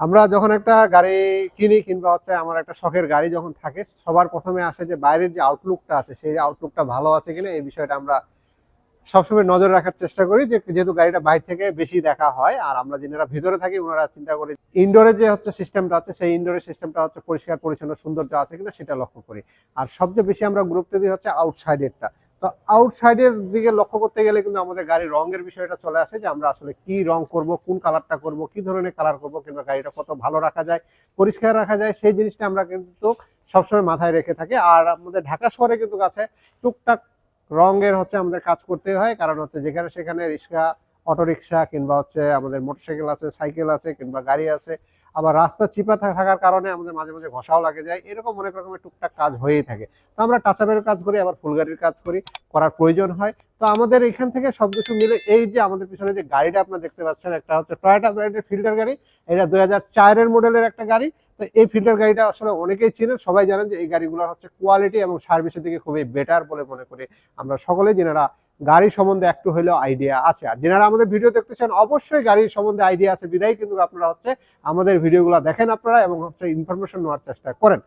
আমরা যখন একটা গাড়ি কিনি কিংবা হচ্ছে আমার একটা শখের গাড়ি যখন থাকে সবার প্রথমে আসে যে বাইরের যে আউটলুকটা আছে সেই আউটলুকটা ভালো আছে কিনা এই বিষয়টা আমরা সবসময় নজর রাখার চেষ্টা করি যে যেহেতু গাড়িটা বাইরে থেকে বেশি দেখা হয় আর আমরা যারা ভিতরে থাকি ওনারা চিন্তা করি ইনডোরের যে হচ্ছে সিস্টেমটা আছে সেই ইনডোরের সিস্টেমটা হচ্ছে পরিষ্কার পরিচ্ছন্ন সৌন্দর্য আছে কিনা সেটা লক্ষ্য করি। আর সবচেয়ে বেশি আমরা গুরুত্ব দিই হচ্ছে আউটসাইডেরটা। তো আউটসাইডের দিকে লক্ষ্য করতে গেলে কিন্তু আমাদের গাড়ির রঙের বিষয়টা চলে আসে যে আমরা আসলে কি রং করব, কোন কালারটা করব, কি ধরনের কালার করব, কিংবা গাড়িটা কত ভালো রাখা যায়, পরিষ্কার রাখা যায়, সেই জিনিসটা আমরা কিন্তু সবসময় মাথায় রেখে থাকি। আর আমাদের ঢাকা শহরে কিন্তু আছে টুকটাক রঙের হচ্ছে আমাদের কাজ করতে হয়, কারণ হচ্ছে যেখানে সেখানে রিক্সা, অটো রিক্সা কিংবা হচ্ছে আমাদের মোটরসাইকেল আছে, সাইকেল আছে কিংবা গাড়ি আছে, আবার রাস্তা চিপা থাকার কারণে আমাদের মাঝে মাঝে ঘষাও লাগে যায়, এরকম অনেক রকমের টুকটাক কাজ হয়েই থাকে। তো আমরা টাচআপের কাজ করি, আবার ফুল গাড়ির কাজ করি, করার প্রয়োজন হয়। তো আমাদের এখান থেকে সবকিছু মিলে এই যে আমাদের পিছনে যে গাড়িটা আপনারা দেখতে পাচ্ছেন, একটা হচ্ছে টয়োটা ব্র্যান্ডের ফিল্টার গাড়ি। এটা 2004-এর মডেলের একটা গাড়ি। তো এই ফিল্টার গাড়িটা আসলে অনেকেই চিনেন, সবাই জানেন যে এই গাড়িগুলোর হচ্ছে কোয়ালিটি এবং সার্ভিসের দিকে খুবই বেটার বলে মনে করি আমরা সকলে, যেনারা গাড়ি সম্বন্ধে একটু হলেও আইডিয়া আছে। আর যেনারা আমাদের ভিডিও দেখতেছেন অবশ্যই গাড়ির সম্বন্ধে আইডিয়া আছে বিদায় কিন্তু আপনারা হচ্ছে আমাদের ভিডিওগুলো দেখেন আপনারা এবং হচ্ছে ইনফরমেশন নেওয়ার চেষ্টা করেন।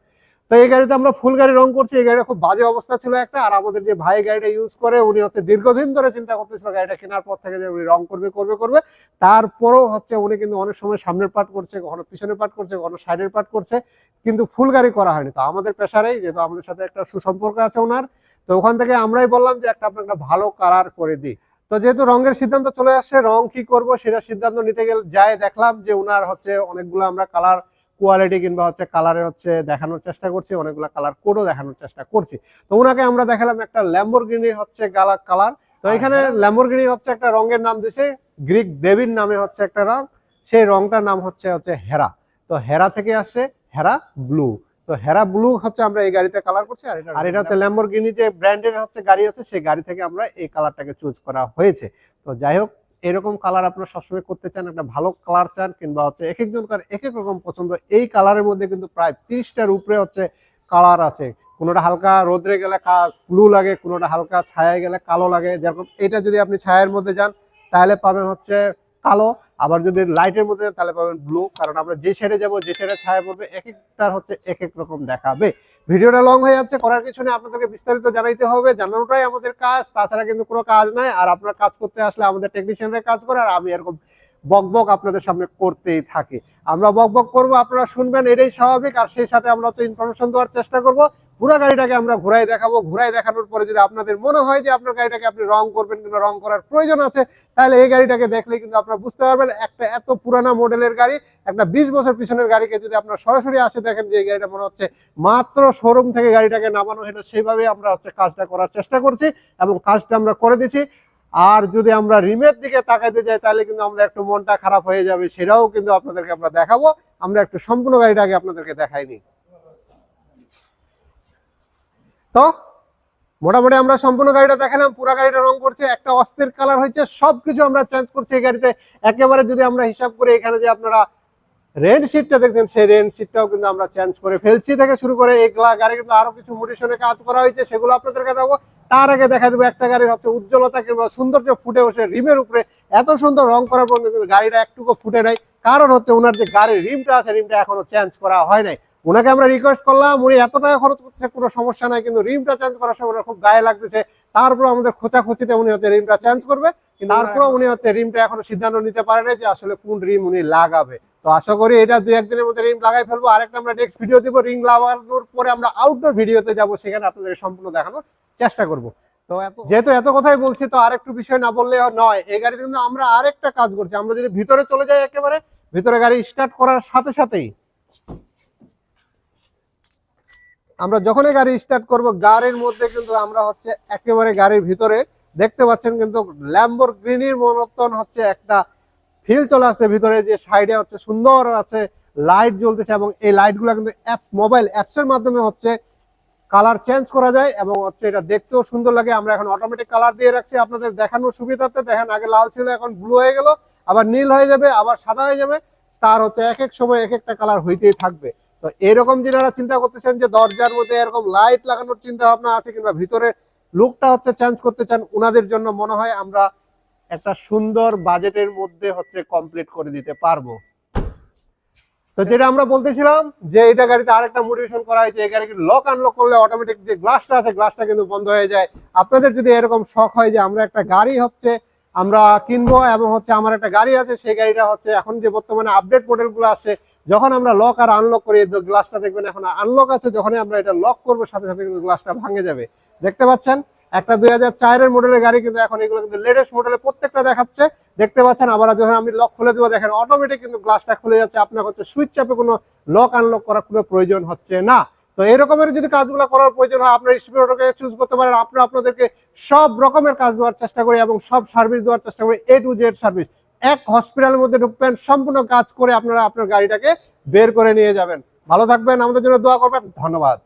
তো এই গাড়িতে আমরা ফুল গাড়ি রং করছি। এই গাড়িটা খুব বাজে অবস্থা ছিল একটা, আর আমাদের যে ভাই গাড়িটা ইউজ করে উনি হচ্ছে দীর্ঘদিন ধরে চিন্তা করতেছিল গাড়িটা কেনার পর থেকে যে উনি রং করবে করবে করবে। তারপরও হচ্ছে উনি কিন্তু অনেক সময় সামনের পার্ট করছে, কখনো পিছনের পার্ট করছে, কখনো সাইডের পার্ট করছে, কিন্তু ফুল গাড়ি করা হয়নি। তো আমাদের পেশারেই যেহেতু আমাদের সাথে একটা সুসম্পর্ক আছে ওনার, তো ওখান থেকে আমরাই বললাম যে আপনার একটা ভালো কালার করে দিই। তো যেহেতু রঙের সিদ্ধান্ত চলে আসছে, রং কি করব সেটা সিদ্ধান্ত নিতে গেলে যাই দেখলাম যে উনার হচ্ছে অনেকগুলো আমরা কালার কোয়ালিটি কিংবা হচ্ছে কালারে হচ্ছে দেখানোর চেষ্টা করছি, অনেকগুলো কালার কোডও দেখানোর চেষ্টা করছি। তো ওনাকে আমরা দেখালাম একটা ল্যাম্বরগিনি হচ্ছে কালার। তো এখানে ল্যাম্বরগিনি হচ্ছে একটা রঙের নাম দিয়েছে, গ্রিক দেবীর নামে হচ্ছে একটা রং, সেই রংটার নাম হচ্ছে হেরা। তো হেরা থেকে আসছে হেরা ব্লু। তো হেরা ব্লু হচ্ছে আমরা এই গাড়িতে কালার করছি। আর এটা হচ্ছে ল্যাম্বরগিনি যে ব্র্যান্ডের হচ্ছে গাড়ি আছে সেই গাড়ি থেকে আমরা এই কালারটাকে চুজ করা হয়েছে। তো যাই হোক, এরকম কালার আপনারা সবসময় করতে চান, একটা ভালো কালার চান কিংবা হচ্ছে এক একজনকার এক এক রকম পছন্দ। এই কালারের মধ্যে কিন্তু প্রায় 30টার উপরে হচ্ছে কালার আছে। কোনোটা হালকা রোদ্রে গেলে ব্লু লাগে, কোনোটা হালকা ছায়ায় গেলে কালো লাগে। যেরকম এটা যদি আপনি ছায়ার মধ্যে যান তাহলে পাবেন হচ্ছে কালো, আবার যদি লাইটের মধ্যে তাহলে পাবেন ব্লু। কারণ আমরা যে সাইডে যাবো, যে সাইডে ছায়া পড়বে, এক একটার হচ্ছে এক এক রকম দেখাবে। ভিডিওটা লং হয়ে যাচ্ছে, করার কিছু নেই, আপনাদেরকে বিস্তারিত জানাইতে হবে, জানানোটাই আমাদের কাজ, তাছাড়া কিন্তু কোনো কাজ নাই। আর আপনার কাজ করতে আসলে আমাদের টেকনিশিয়ানরা কাজ করে, আর আমি এরকম বক বক আপনাদের সামনে করতেই থাকি। আমরা বক বক করবো, আপনারা শুনবেন, এটাই স্বাভাবিক। আর সেই সাথে আমরা তো ইনফরমেশন দেওয়ার চেষ্টা করবো। পুরো গাড়িটাকে আমরা ঘুরাই দেখাবো, ঘুরাই দেখানোর পরে যদি আপনাদের মনে হয় যে আপনার গাড়িটাকে আপনি রং করবেন কিংবা রং করার প্রয়োজন আছে, তাহলে এই গাড়িটাকে দেখলে কিন্তু আপনারা বুঝতে পারবেন একটা এত পুরানা মডেলের গাড়ি, একটা 20 বছর পিছনের গাড়িকে যদি আপনারা সরাসরি আসে দেখেন যে এই গাড়িটা মনে হচ্ছে মাত্র শোরুম থেকে গাড়িটাকে নামানো হলো, সেইভাবে আমরা হচ্ছে কাজটা করার চেষ্টা করছি এবং কাজটা আমরা করে দিছি। আর যদি আমরা রিমের দিকে তাকাইতে যাই তাহলে কিন্তু আমাদের একটু মনটা খারাপ হয়ে যাবে, সেটাও কিন্তু আপনাদেরকে আমরা দেখাবো। আমরা একটু সম্পূর্ণ গাড়িটাকে আপনাদেরকে দেখাইনি। তো মোটামুটি আমরা সম্পূর্ণ গাড়িটা দেখালাম, পুরো গাড়িটা রং করছে, একটা অস্থির কালার হয়েছে, সবকিছু আমরা চেঞ্জ করছি এই গাড়িতে। একেবারে যদি আমরা হিসাব করি, এখানে যে আপনারা রেন শিটটা দেখছেন সেই রেন শিটটাও কিন্তু আমরা চেঞ্জ করে ফেলছি থেকে শুরু করে এই গাড়ি কিন্তু আরো কিছু মডিফিকেশনে কাজ করা হয়েছে, সেগুলো আপনাদেরকে দেখাবো। তার আগে দেখা দেবো একটা গাড়ির হচ্ছে উজ্জ্বলতা কিংবা সৌন্দর্য ফুটে বসে রিমের উপরে। এত সুন্দর রং করার পর কিন্তু গাড়িটা একটুকু ফুটে নাই, কারণ হচ্ছে ওনার যে গাড়ির রিমটা আছে রিমটা এখনো চেঞ্জ করা হয় নাই। ওনাকে আমরা রিকোয়েস্ট করলাম, উনি এত টাকা খরচ করতে কোনো সমস্যা নাই, কিন্তু রিমটা চেঞ্জ করার সময় খুব গায়ে লাগতেছে। তারপর আমাদের খোঁচাখুচিতে উনি হচ্ছে রিমটা চেঞ্জ করবে, কিন্তু তারপরে উনি হচ্ছে রিমটা এখনো সিদ্ধান্ত নিতে পারে না যে আসলে কোন রিম উনি লাগাবে। তো আশা করি এটা 2-1 দিনের মধ্যে রিং লাগাই ফেলবো। আরেকটা আমরা নেক্সট ভিডিও দিব, রিং লাগানোর পরে আমরা আউটডোর ভিডিওতে যাব, সেখানে আপনাদের সম্পূর্ণ দেখানোর চেষ্টা করব। তো যেহেতু এত কথাই বলছি, তো আরেকটু বিষয় না বললে নয়, এই গাড়িতে কিন্তু আমরা আরেকটা কাজ করছি। আমরা যদি ভিতরে চলে যাই, একেবারে ভিতরে গাড়ি স্টার্ট করার সাথে সাথেই আমরা যখনই গাড়ি স্টার্ট করব, গাড়ির মধ্যে কিন্তু আমরা হচ্ছে একেবারে গাড়ির ভিতরে দেখতে পাচ্ছেন কিন্তু ল্যাম্বরগিনির মতন হচ্ছে একটা ফিল চলে আসছে ভিতরে, যে সাইডে হচ্ছে সুন্দর আছে লাইট জ্বলতেছে, এবং এই লাইটগুলো কিন্তু মোবাইল অ্যাপসের মাধ্যমে হচ্ছে কালার চেঞ্জ করা যায় এবং হচ্ছে এটা দেখতেও সুন্দর লাগে। আমরা এখন অটোমেটিক কালার দিয়ে রাখছি আপনাদের দেখানোর সুবিধার্থে। দেখেন আগে লাল ছিল, এখন ব্লু হয়ে গেল, আবার নীল হয়ে যাবে, আবার সাদা হয়ে যাবে। তার হচ্ছে এক এক সময় এক একটা কালার হইতেই থাকবে। তো এরকম যারা চিন্তা করতেছেন যে দরজার মধ্যে এরকম লাইট লাগানোর চিন্তা ভাবনা আছে কিংবা ভিতরে লুকটা হচ্ছে চেঞ্জ করতে চান, ওনাদের জন্য মনে হয় আমরা একটা সুন্দর বাজেটের মধ্যে হচ্ছে কমপ্লিট করে দিতে পারবো। তো যেটা আমরা বলতেছিলাম যে এটা গাড়িতে আরেকটা মোটিভেশন করা হয়েছে, এই গাড়ি লক আনলক করলে অটোমেটিক যে গ্লাসটা আছে গ্লাসটা কিন্তু বন্ধ হয়ে যায়। আপনাদের যদি এরকম শখ হয় যে আমরা একটা গাড়ি হচ্ছে আমরা কিনবো এবং হচ্ছে আমার একটা গাড়ি আছে, সেই গাড়িটা হচ্ছে এখন যে বর্তমানে আপডেট মডেলগুলো আছে, যখন আমরা লক আর আনলক করি গ্লাসটা দেখবেন এখন আনলক আছে, যখনই আমরা এটা লক করবো সাথে সাথে কিন্তু গ্লাসটা ভাঙে যাবে। দেখতে পাচ্ছেন একটা 2004-এর মডেলের গাড়ি, কিন্তু এখন এগুলো কিন্তু লেটেস্ট মডেলে প্রত্যেকটা দেখাচ্ছে, দেখতে পাচ্ছেন। আবার যখন আমি লক খুলে দেবো দেখেন অটোমেটিক কিন্তু গ্লাসটা খুলে যাচ্ছে, আপনার হচ্ছে সুইচ চাপে কোনো লক আনলক করার কোনো প্রয়োজন হচ্ছে না। তো এরকমের যদি কাজগুলো করার প্রয়োজন হয় আপনার স্পিড অটোকে চুজ করতে পারেন। আমরা আপনাদেরকে সব রকমের কাজ দেওয়ার চেষ্টা করি এবং সব সার্ভিস দেওয়ার চেষ্টা করি, A to Z সার্ভিস। এক হসপিটালের মধ্যে ঢুকবেন, সম্পূর্ণ কাজ করে আপনারা আপনার গাড়িটাকে বের করে নিয়ে যাবেন। ভালো থাকবেন, আমাদের জন্য দোয়া করবেন। ধন্যবাদ।